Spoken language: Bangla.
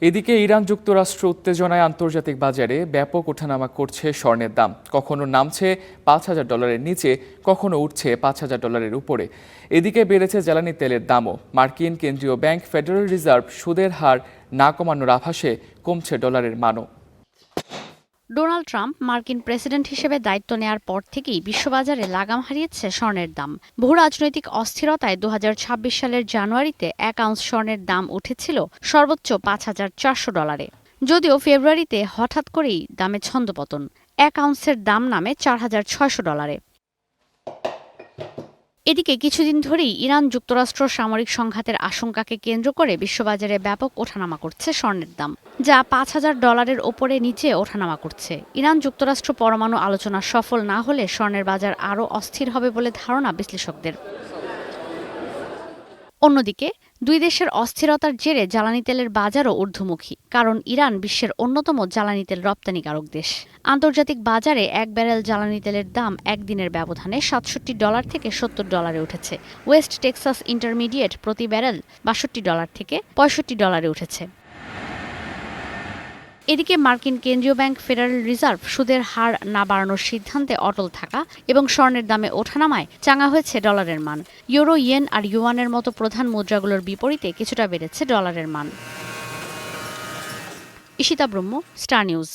এদিকে ইরান যুক্তরাষ্ট্র উত্তেজনায় আন্তর্জাতিক বাজারে ব্যাপক ওঠানামা করছে স্বর্ণের দাম। কখনো নামছে $5,000 নিচে, কখনো উঠছে $5,000 উপরে। এদিকে বেড়েছে জ্বালানি তেলের দামও। মার্কিন কেন্দ্রীয় ব্যাংক ফেডারেল রিজার্ভ সুদের হার না কমানোর আভাসে কমছে ডলারের মানও। ডোনাল্ড ট্রাম্প মার্কিন প্রেসিডেন্ট হিসেবে দায়িত্ব নেয়ার পর থেকেই বিশ্ববাজারে লাগাম হারিয়েছে স্বর্ণের দাম। ভূ রাজনৈতিক অস্থিরতায় 2026 সালের জানুয়ারিতে 1 আউন্স স্বর্ণের দাম উঠেছিল সর্বোচ্চ $5,400। যদিও ফেব্রুয়ারিতে হঠাৎ করেই দামে ছন্দপতন। 1 আউন্সের দাম নামে $4,600। এদিকে কিছুদিন ধরেই ইরান যুক্তরাষ্ট্র সামরিক সংঘাতের আশঙ্কাকে কেন্দ্র করে বিশ্ববাজারে ব্যাপক ওঠানামা করছে স্বর্ণের দাম, যা $5,000 ওপরে নিচে ওঠানামা করছে। ইরান যুক্তরাষ্ট্র পরমাণু আলোচনা সফল না হলে স্বর্ণের বাজার আরও অস্থির হবে বলে ধারণা বিশ্লেষকদের। অন্যদিকে দুই দেশের অস্থিরতার জেরে জ্বালানি তেলের বাজারও ঊর্ধ্বমুখী, কারণ ইরান বিশ্বের অন্যতম জ্বালানি তেল রপ্তানিকারক দেশ। আন্তর্জাতিক বাজারে 1 ব্যারেল জ্বালানি তেলের দাম একদিনের ব্যবধানে $67 থেকে $70 উঠেছে। ওয়েস্ট টেক্সাস ইন্টারমিডিয়েট প্রতি ব্যারেল $62 থেকে $65 উঠেছে। এদিকে মার্কিন কেন্দ্রীয় ব্যাংক ফেডারেল রিজার্ভ সুদের হার না বাড়ানোর সিদ্ধান্তে অটল থাকা এবং স্বর্ণের দামে ওঠানামায় চাঙা হয়েছে ডলারের মান। ইউরো, ইয়েন আর ইউয়ানের মতো প্রধান মুদ্রাগুলোর বিপরীতে কিছুটা বেড়েছে ডলারের মান। ঈশিতা ব্রহ্ম, স্টার নিউজ।